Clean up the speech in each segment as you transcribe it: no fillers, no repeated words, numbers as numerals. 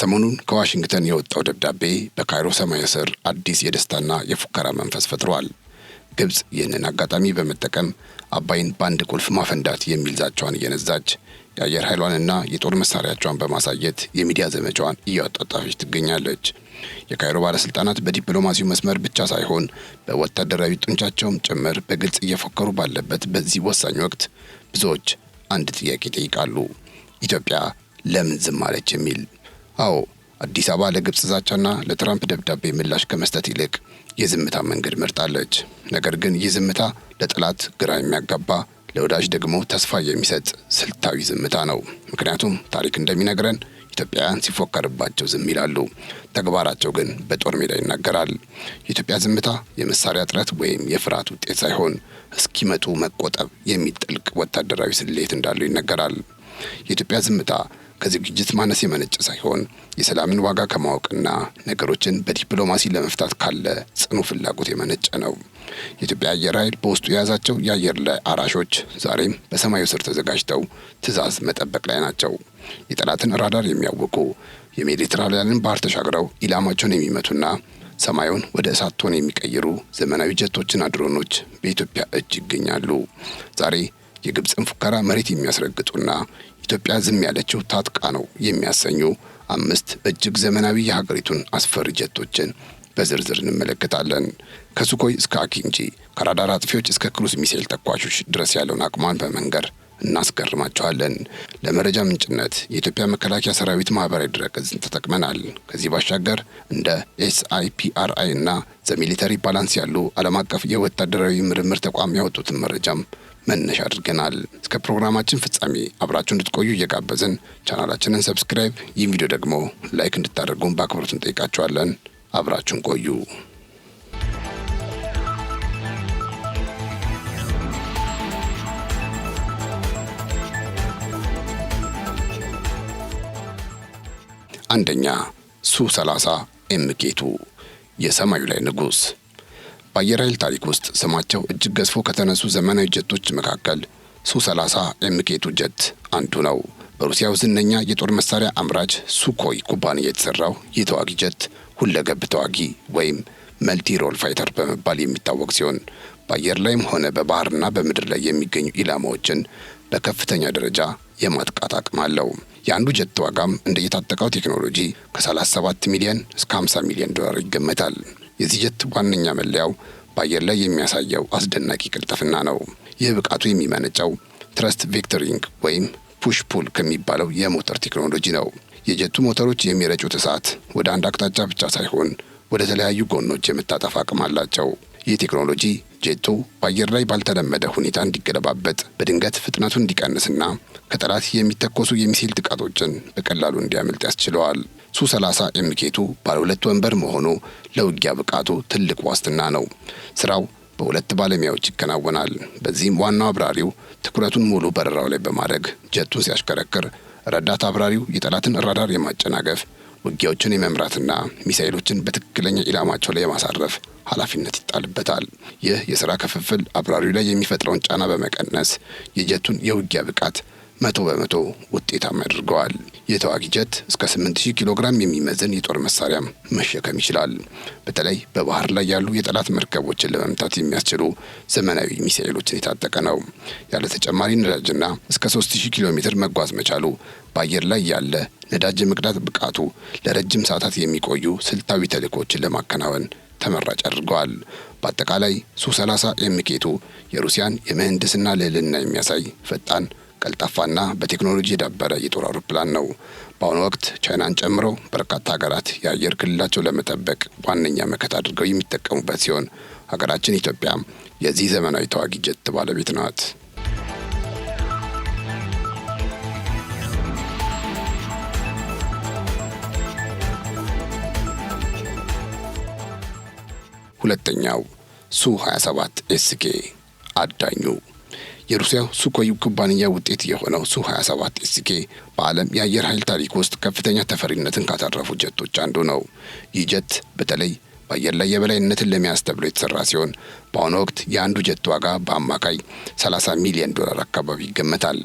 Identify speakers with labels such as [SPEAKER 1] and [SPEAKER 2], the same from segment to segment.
[SPEAKER 1] ሰሞኑን ከዋሽንግተን የወጣው ደብዳቤ በካይሮ ሰማይ ስር አዲስ የደስታና የፉከራ መንፈስ ፈጥሯል። ግብጽ ይህንን አጋጣሚ በመጠቀም አባይን በአንድ ቁልፍ ማፈንዳት የሚል ዛቻዋን እየነዛች የአየር ኃይሏንና የጦር መሳሪያቿን በማሳየት የሚዲያ ዘመቻዋን እያወጣጣፈች ትገኛለች። የካይሮ ባለስልጣናት በዲፕሎማሲው መስመር ብቻ ሳይሆን በወታደራዊ ጡንቻቸውም ጭምር በግልጽ እየፎከሩ ባለበት በዚህ ወሳኝ ወቅት ብዙዎች አንድ ጥያቄ ይጠይቃሉ። ኢትዮጵያ ለምን ዝም አለች የሚል። አዎ አዲስ አበባ ለግብጽ ዛቻና ለትራምፕ ደብዳቤ ምላሽ ከመስጠት ይልቅ የዝምታ መንገድ መርጣለች። ነገር ግን ይህ ዝምታ ለጠላት ግራ የሚያጋባ ለወዳጅ ደግሞ ተስፋ የሚሰጥ ስልታዊ ዝምታ ነው። ምክንያቱም ታሪክ እንደሚነግረን ኢትዮጵያውያን ሲፎከርባቸው ዝም ይላሉ፣ ተግባራቸው ግን በጦር ሜዳ ይናገራል። የኢትዮጵያ ዝምታ የመሳሪያ እጥረት ወይም የፍርሃት ውጤት ሳይሆን እስኪመጡ መቆጠብ የሚል ጥልቅ ወታደራዊ ስሌት እንዳለው ይነገራል። የኢትዮጵያ ዝምታ ከዝግጅት ማነስ የመነጨ ሳይሆን የሰላምን ዋጋ ከማወቅና ነገሮችን በዲፕሎማሲ ለመፍታት ካለ ጽኑ ፍላጎት የመነጨ ነው። የኢትዮጵያ አየር ኃይል በውስጡ የያዛቸው የአየር ላይ አራሾች ዛሬም በሰማዩ ስር ተዘጋጅተው ትዕዛዝ መጠበቅ ላይ ናቸው። የጠላትን ራዳር የሚያውቁ የሜዲትራሊያንን ባህር ተሻግረው ኢላማቸውን የሚመቱና ሰማዩን ወደ እሳት ቶን የሚቀይሩ ዘመናዊ ጀቶችና ድሮኖች በኢትዮጵያ እጅ ይገኛሉ። ዛሬ የግብጽን ፉከራ መሬት የሚያስረግጡና ኢትዮጵያ ዝም ያለችው ታጥቃ ነው የሚያሰኙ 5 እጅግ ዘመናዊ የሀገሪቱን አስፈሪ ጀቶችን በዝርዝር እንመለከታለን። ከሱኮይ እስከ አኪንጂ፣ ከራዳር አጥፊዎች እስከ ክሩዝ ሚሳኤል ተኳሾች ድረስ ያለውን አቅሟን በመንገር እናስገርማቸዋለን። ለመረጃ ምንጭነት የኢትዮጵያ መከላከያ ሰራዊት ማህበራዊ ድረገጽን ተጠቅመናል። ከዚህ ባሻገር እንደ SIPRI እና ዘሚሊተሪ ባላንስ ያሉ ዓለም አቀፍ የወታደራዊ ምርምር ተቋም ያወጡትን መረጃም መነሻ አድርገናል። እስከ ፕሮግራማችን ፍጻሜ አብራችሁ እንድትቆዩ እየጋበዝን ቻናላችንን ሰብስክራይብ፣ ይህን ቪዲዮ ደግሞ ላይክ እንድታደርጉን በአክብሮት እንጠይቃችኋለን። አብራችሁን ቆዩ። አንደኛ ሱ-30 MK2 የሰማዩ ላይ ንጉስ። በአየር ኃይል ታሪክ ውስጥ ስማቸው እጅግ ገዝፎ ከተነሱ ዘመናዊ ጀቶች መካከል ሱ-30 MK2 ጀት አንዱ ነው። በሩሲያው ዝነኛ የጦር መሳሪያ አምራች ሱኮይ ኩባንያ የተሰራው ይህ ተዋጊ ጀት ሁለገብ ተዋጊ ወይም መልቲ ሮል ፋይተር በመባል የሚታወቅ ሲሆን በአየር ላይም ሆነ በባህርና በምድር ላይ የሚገኙ ኢላማዎችን በከፍተኛ ደረጃ የማጥቃት አቅም አለው። የአንዱ ጀት ዋጋም እንደየታጠቀው ቴክኖሎጂ ከ37 ሚሊዮን እስከ 50 ሚሊዮን ዶላር ይገመታል። የዚህ ጀት ዋነኛ መለያው በአየር ላይ የሚያሳየው አስደናቂ ቅልጥፍና ነው። ይህ ብቃቱ የሚመነጨው ትረስት ቬክተሪንግ ወይም ፑሽ ፑል ከሚባለው የሞተር ቴክኖሎጂ ነው። የጀቱ ሞተሮች የሚረጩት እሳት ወደ አንድ አቅጣጫ ብቻ ሳይሆን ወደ ተለያዩ ጎኖች የመታጠፍ አቅም አላቸው። ይህ ቴክኖሎጂ ጄቱ በአየር ላይ ባልተለመደ ሁኔታ እንዲገለባበጥ፣ በድንገት ፍጥነቱን እንዲቀንስና ከጠላት የሚተኮሱ የሚሳኤል ጥቃቶችን በቀላሉ እንዲያመልጥ ያስችለዋል። ሱ-30 MK2 ባለ 2 ወንበር መሆኑ ለውጊያ ብቃቱ ትልቅ ዋስትና ነው። ስራው በሁለት ባለሙያዎች ይከናወናል። በዚህም ዋናው አብራሪው ትኩረቱን ሙሉ በረራው ላይ በማድረግ ጀቱን ሲያሽከረክር፣ ረዳት አብራሪው የጠላትን ራዳር የማጨናገፍ፣ ውጊያዎችን የመምራትና ሚሳኤሎችን በትክክለኛ ኢላማቸው ላይ የማሳረፍ ኃላፊነት ይጣልበታል። ይህ የሥራ ክፍፍል አብራሪው ላይ የሚፈጥረውን ጫና በመቀነስ የጀቱን የውጊያ ብቃት 100% ውጤታማ ያደርገዋል። የተዋጊ ጀት እስከ 8000 ኪሎ ግራም የሚመዝን የጦር መሳሪያም መሸከም ይችላል። በተለይ በባህር ላይ ያሉ የጠላት መርከቦችን ለመምታት የሚያስችሉ ዘመናዊ ሚሳኤሎችን የታጠቀ ነው። ያለ ተጨማሪ ነዳጅና እስከ 3000 ኪሎ ሜትር መጓዝ መቻሉ በአየር ላይ ያለ ነዳጅ መቅዳት ብቃቱ ለረጅም ሰዓታት የሚቆዩ ስልታዊ ተልዕኮችን ለማከናወን ተመራጭ አድርገዋል። በአጠቃላይ ሱ-30 MK2 የሩሲያን የምህንድስና ልዕልና የሚያሳይ ፈጣን፣ ቀልጣፋና በቴክኖሎጂ የዳበረ የጦር አውሮፕላን ነው። በአሁኑ ወቅት ቻይናን ጨምሮ በርካታ ሀገራት የአየር ክልላቸው ለመጠበቅ ዋነኛ መከታ አድርገው የሚጠቀሙበት ሲሆን ሀገራችን ኢትዮጵያም የዚህ ዘመናዊ ተዋጊ ጀት ባለቤት ናት። ሁለተኛው ሱ-27 SK አዳኙ። የሩሲያው ሱኮይ ኩባንያ ውጤት የሆነው ሱ-27 SK በዓለም የአየር ኃይል ታሪክ ውስጥ ከፍተኛ ተፈሪነትን ካተረፉ ጀቶች አንዱ ነው። ይህ ጀት በተለይ በአየር ላይ የበላይነትን ለመያዝ ተብሎ የተሰራ ሲሆን በአሁኑ ወቅት የአንዱ ጀት ዋጋ በአማካይ 30 ሚሊዮን ዶላር አካባቢ ይገመታል።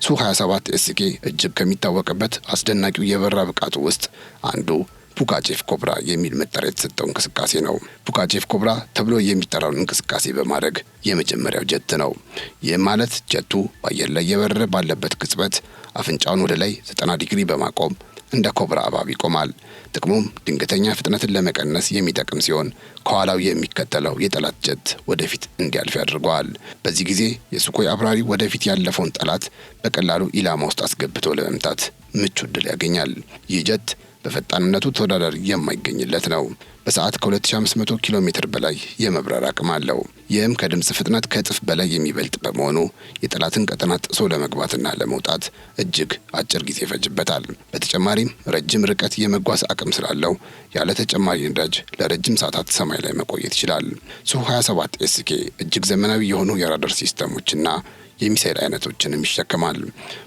[SPEAKER 1] ሱ-27 ኤስኬ እጅግ ከሚታወቅበት አስደናቂው የበረራ ብቃቱ ውስጥ አንዱ ፑጋቼቭ ኮብራ የሚል መጠሪያ የተሰጠው እንቅስቃሴ ነው። ፑጋቼቭ ኮብራ ተብሎ የሚጠራውን እንቅስቃሴ በማድረግ የመጀመሪያው ጀት ነው። ይህም ማለት ጀቱ በአየር ላይ የበረረ ባለበት ቅጽበት አፍንጫውን ወደ ላይ 90 ዲግሪ በማቆም እንደ ኮብራ እባብ ይቆማል። ጥቅሙም ድንገተኛ ፍጥነትን ለመቀነስ የሚጠቅም ሲሆን ከኋላው የሚከተለው የጠላት ጀት ወደፊት እንዲያልፍ ያደርገዋል። በዚህ ጊዜ የሱኮይ አብራሪ ወደፊት ያለፈውን ጠላት በቀላሉ ኢላማ ውስጥ አስገብቶ ለመምታት ምቹ ዕድል ያገኛል። ይህ ጀት በፈጣንነቱ ተወዳዳሪ የማይገኝለት ነው። በሰዓት ከ2500 ኪሎ ሜትር በላይ የመብረር አቅም አለው። ይህም ከድምፅ ፍጥነት ከእጥፍ በላይ የሚበልጥ በመሆኑ የጠላትን ቀጠና ጥሶ ለመግባትና ለመውጣት እጅግ አጭር ጊዜ ይፈጅበታል። በተጨማሪም ረጅም ርቀት የመጓዝ አቅም ስላለው ያለ ተጨማሪ ነዳጅ ለረጅም ሰዓታት ሰማይ ላይ መቆየት ይችላል። ሱ-27 ኤስኬ እጅግ ዘመናዊ የሆኑ የራዳር ሲስተሞችና የሚሳኤል አይነቶችንም ይሸከማል።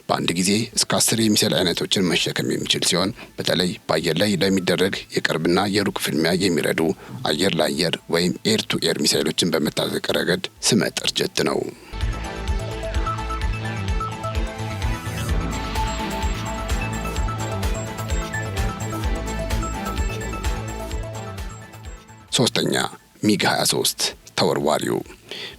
[SPEAKER 1] በአንድ ጊዜ እስከ 10 የሚሳኤል አይነቶችን መሸከም የሚችል ሲሆን በተለይ በአየር ላይ ለሚደረግ የቅርብና የሩቅ ፍልሚያ የሚረዱ አየር ለአየር ወይም ኤር ቱ ኤር ሚሳኤሎችን በመታጠቅ ረገድ ስመጥር ጀት ነው። ሶስተኛ ሚግ 23 ተወርዋሪው።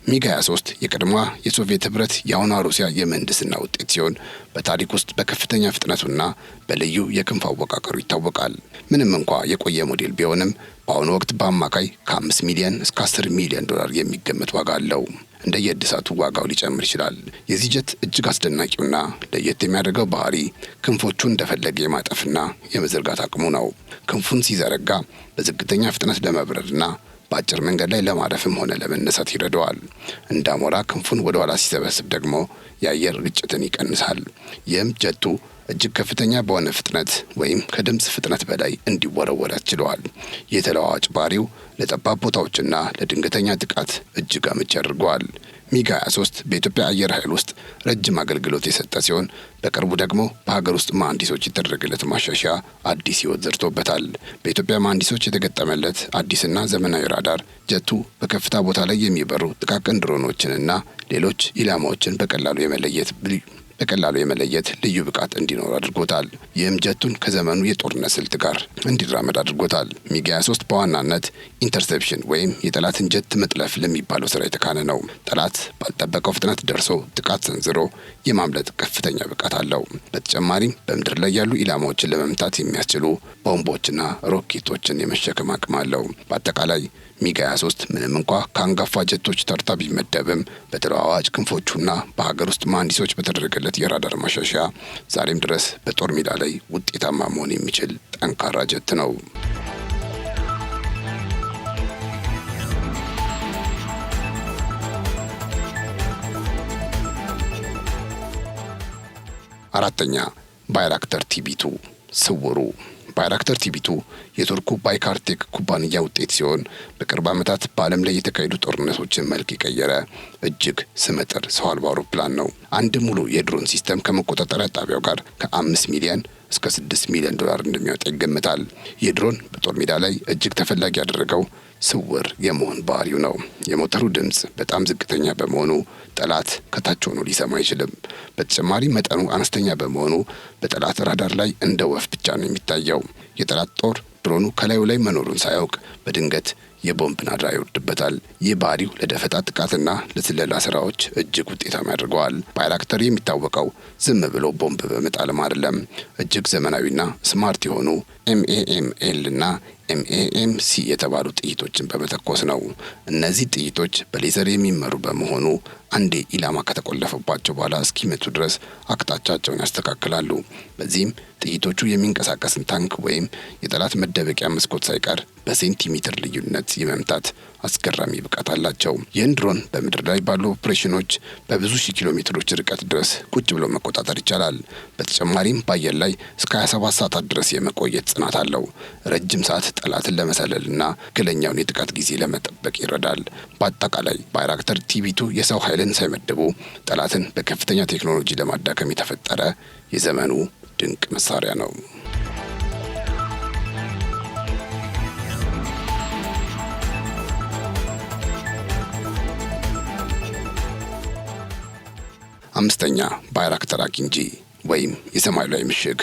[SPEAKER 1] ሚግ 23 የቀድሞዋ የሶቪየት ህብረት የአሁኗ ሩሲያ የምህንድስና ውጤት ሲሆን በታሪክ ውስጥ በከፍተኛ ፍጥነቱና በልዩ የክንፍ አወቃቀሩ ይታወቃል። ምንም እንኳ የቆየ ሞዴል ቢሆንም በአሁኑ ወቅት በአማካይ ከ5 ሚሊዮን እስከ 10 ሚሊዮን ዶላር የሚገመት ዋጋ አለው። እንደ የእድሳቱ ዋጋው ሊጨምር ይችላል። የዚህ ጀት እጅግ አስደናቂውና ለየት የሚያደርገው ባህሪ ክንፎቹን እንደፈለገ የማጠፍና የመዘርጋት አቅሙ ነው። ክንፉን ሲዘረጋ በዝቅተኛ ፍጥነት ለመብረርና በአጭር መንገድ ላይ ለማረፍም ሆነ ለመነሳት ይረዳዋል። እንደ አሞራ ክንፉን ወደ ኋላ ሲሰበስብ ደግሞ የአየር ግጭትን ይቀንሳል። ይህም ጀቱ እጅግ ከፍተኛ በሆነ ፍጥነት ወይም ከድምፅ ፍጥነት በላይ እንዲወረወር ያስችለዋል። የተለዋዋጭ ባህሪው ለጠባብ ቦታዎችና ለድንገተኛ ጥቃት እጅግ አመቺ ያደርገዋል። ሚግ 23 በኢትዮጵያ አየር ኃይል ውስጥ ረጅም አገልግሎት የሰጠ ሲሆን በቅርቡ ደግሞ በሀገር ውስጥ መሐንዲሶች የተደረገለት ማሻሻያ አዲስ ሕይወት ዘርቶበታል። በኢትዮጵያ መሐንዲሶች የተገጠመለት አዲስና ዘመናዊ ራዳር ጀቱ በከፍታ ቦታ ላይ የሚበሩ ጥቃቅን ድሮኖችንና ሌሎች ኢላማዎችን በቀላሉ የመለየት ልዩ ብቃት እንዲኖር አድርጎታል። ይህም ጀቱን ከዘመኑ የጦርነት ስልት ጋር እንዲራመድ አድርጎታል። ሚግ 23 በዋናነት ኢንተርሴፕሽን ወይም የጠላትን ጀት መጥለፍ ለሚባለው ስራ የተካነ ነው። ጠላት ባልጠበቀው ፍጥነት ደርሶ ጥቃት ሰንዝሮ የማምለጥ ከፍተኛ ብቃት አለው። በተጨማሪም በምድር ላይ ያሉ ኢላማዎችን ለመምታት የሚያስችሉ ቦምቦችና ሮኬቶችን የመሸከም አቅም አለው። በአጠቃላይ ሚግ 23 ምንም እንኳ ከአንጋፋ ጀቶች ተርታ ቢመደብም በተለዋዋጭ ክንፎቹና በሀገር ውስጥ መሐንዲሶች በተደረገለት የራዳር ማሻሻያ ዛሬም ድረስ በጦር ሜዳ ላይ ውጤታማ መሆን የሚችል ጠንካራ ጀት ነው። አራተኛ ባይራክተር ቲቢ2 ስውሩ። ባይራክተር ቲቢ2 የቱርኩ ባይካርቴክ ኩባንያ ውጤት ሲሆን በቅርብ ዓመታት በዓለም ላይ የተካሄዱ ጦርነቶችን መልክ የቀየረ እጅግ ስመጥር ሰው አልባ አውሮፕላን ነው። አንድ ሙሉ የድሮን ሲስተም ከመቆጣጠሪያ ጣቢያው ጋር ከ5 ሚሊዮን እስከ 6 ሚሊዮን ዶላር እንደሚያወጣ ይገምታል። ይህ ድሮን በጦር ሜዳ ላይ እጅግ ተፈላጊ ያደረገው ስውር የመሆን ባህሪው ነው። የሞተሩ ድምፅ በጣም ዝቅተኛ በመሆኑ ጠላት ከታች ሆኖ ሊሰማ አይችልም። በተጨማሪ መጠኑ አነስተኛ በመሆኑ በጠላት ራዳር ላይ እንደ ወፍ ብቻ ነው የሚታየው። የጠላት ጦር ድሮኑ ከላዩ ላይ መኖሩን ሳያውቅ በድንገት የቦምብ ናዳ ይወርድበታል። ይህ ባህሪው ለደፈጣ ጥቃትና ለስለላ ስራዎች እጅግ ውጤታማ ያደርገዋል። ባይራክተር የሚታወቀው ዝም ብሎ ቦምብ በመጣልም አይደለም። እጅግ ዘመናዊና ስማርት የሆኑ ኤምኤኤምኤል እና ኤምኤኤምሲ የተባሉ ጥይቶችን በመተኮስ ነው። እነዚህ ጥይቶች በሌዘር የሚመሩ በመሆኑ አንዴ ኢላማ ከተቆለፈባቸው በኋላ እስኪመቱ ድረስ አቅጣጫቸውን ያስተካክላሉ። በዚህም ጥይቶቹ የሚንቀሳቀስን ታንክ ወይም የጠላት መደበቂያ መስኮት ሳይቀር በሴንቲሜትር ልዩነት የመምታት አስገራሚ ብቃት አላቸው። ይህን ድሮን በምድር ላይ ባሉ ኦፕሬሽኖች በብዙ ሺህ ኪሎ ሜትሮች ርቀት ድረስ ቁጭ ብሎ መቆጣጠር ይቻላል። በተጨማሪም በአየር ላይ እስከ 27 ሰዓታት ድረስ የመቆየት ጽናት አለው። ረጅም ሰዓት ጠላትን ለመሰለልና ትክክለኛውን የጥቃት ጊዜ ለመጠበቅ ይረዳል። በአጠቃላይ ባይራክተር ቲቢ2 የሰው ኃይልን ሳይመድቡ ጠላትን በከፍተኛ ቴክኖሎጂ ለማዳከም የተፈጠረ የዘመኑ ድንቅ መሳሪያ ነው። አምስተኛ ባይራክታር አኪንጂ ወይም የሰማዩ ላይ ምሽግ።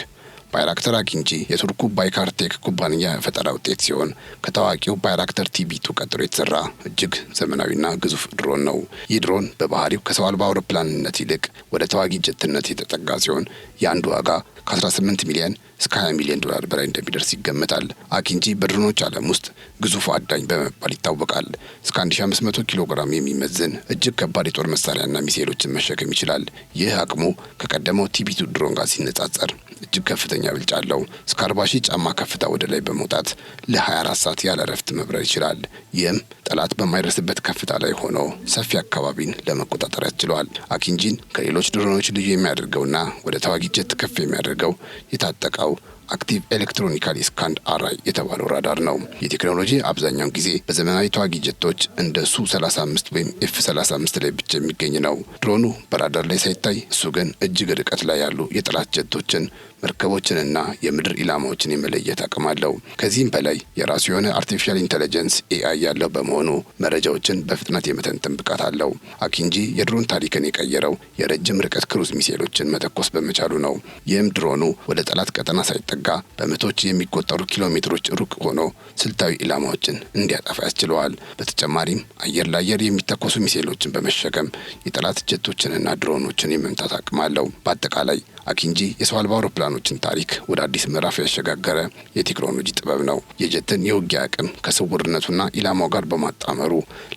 [SPEAKER 1] ባይራክታር አኪንጂ የቱርኩ ባይካርቴክ ኩባንያ ፈጠራ ውጤት ሲሆን ከታዋቂው ባይራክታር ቲቢ2 ቀጥሎ የተሰራ እጅግ ዘመናዊና ግዙፍ ድሮን ነው። ይህ ድሮን በባህሪው ከሰው አልባ አውሮፕላንነት ይልቅ ወደ ተዋጊ ጀትነት የተጠጋ ሲሆን የአንዱ ዋጋ ከ18 ሚሊዮን እስከ 20 ሚሊዮን ዶላር በላይ እንደሚደርስ ይገመታል። አኪንጂ በድሮኖች ዓለም ውስጥ ግዙፍ አዳኝ በመባል ይታወቃል። እስከ 1500 ኪሎ ግራም የሚመዝን እጅግ ከባድ የጦር መሳሪያና ሚሳኤሎችን መሸከም ይችላል። ይህ አቅሙ ከቀደመው ቲቢ2 ድሮን ጋር ሲነጻጸር እጅግ ከፍተኛ ብልጫ አለው። እስከ 40 ሺህ ጫማ ከፍታ ወደ ላይ በመውጣት ለ24 ሰዓት ያለ እረፍት መብረር ይችላል። ይህም ጠላት በማይደርስበት ከፍታ ላይ ሆኖ ሰፊ አካባቢን ለመቆጣጠር ያስችለዋል። አኪንጂን ከሌሎች ድሮኖች ልዩ የሚያደርገውና ወደ ተዋጊ ጀት ከፍ የሚያደርገው የታጠቀው አክቲቭ ኤሌክትሮኒካሊ ስካንድ አራይ የተባለው ራዳር ነው። የቴክኖሎጂ አብዛኛውን ጊዜ በዘመናዊ ተዋጊ ጀቶች እንደ ሱ-35 ወይም ኤፍ-35 ላይ ብቻ የሚገኝ ነው። ድሮኑ በራዳር ላይ ሳይታይ እሱ ግን እጅግ ርቀት ላይ ያሉ የጠላት ጀቶችን፣ መርከቦችንና የምድር ኢላማዎችን የመለየት አቅም አለው። ከዚህም በላይ የራሱ የሆነ አርቲፊሻል ኢንተለጀንስ ኤአይ ያለው በመሆኑ መረጃዎችን በፍጥነት የመተንተን ብቃት አለው። አኪንጂ የድሮን ታሪክን የቀየረው የረጅም ርቀት ክሩዝ ሚሳኤሎችን መተኮስ በመቻሉ ነው። ይህም ድሮኑ ወደ ጠላት ቀጠና ሳይጠጋ በመቶዎች የሚቆጠሩ ኪሎ ሜትሮች ሩቅ ሆኖ ስልታዊ ኢላማዎችን እንዲያጠፋ ያስችለዋል። በተጨማሪም አየር ለአየር የሚተኮሱ ሚሳኤሎችን በመሸከም የጠላት ጀቶችንና ድሮኖችን የመምታት አቅም አለው። በአጠቃላይ አኪንጂ የሰው አልባ አውሮፕላኖችን ታሪክ ወደ አዲስ ምዕራፍ ያሸጋገረ የቴክኖሎጂ ጥበብ ነው። የጀትን የውጊያ አቅም ከስውርነቱና ኢላማው ጋር በማጣመሩ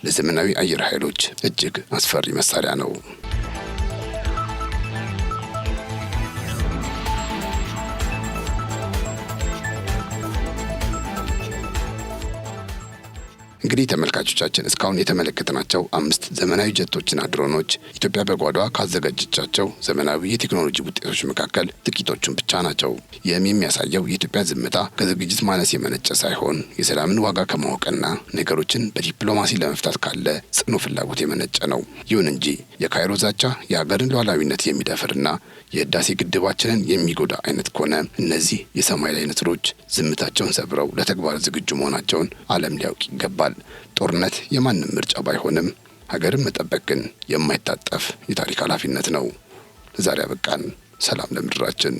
[SPEAKER 1] ለዘመናዊ አየር ኃይሎች እጅግ አስፈሪ መሳሪያ ነው። እንግዲህ ተመልካቾቻችን እስካሁን የተመለከትናቸው 5 ዘመናዊ ጀቶችና ድሮኖች ኢትዮጵያ በጓዳዋ ካዘጋጀቻቸው ዘመናዊ የቴክኖሎጂ ውጤቶች መካከል ጥቂቶቹን ብቻ ናቸው። ይህም የሚያሳየው የኢትዮጵያ ዝምታ ከዝግጅት ማነስ የመነጨ ሳይሆን የሰላምን ዋጋ ከማወቅና ነገሮችን በዲፕሎማሲ ለመፍታት ካለ ጽኑ ፍላጎት የመነጨ ነው። ይሁን እንጂ የካይሮ ዛቻ የሀገርን ሉዓላዊነት የሚደፍርና የህዳሴ ግድባችንን የሚጎዳ አይነት ከሆነ እነዚህ የሰማይ ላይ ንስሮች ዝምታቸውን ሰብረው ለተግባር ዝግጁ መሆናቸውን ዓለም ሊያውቅ ይገባል። ጦርነት የማንም ምርጫ ባይሆንም ሀገርን መጠበቅ ግን የማይታጠፍ የታሪክ ኃላፊነት ነው። ዛሬ አበቃን። ሰላም ለምድራችን።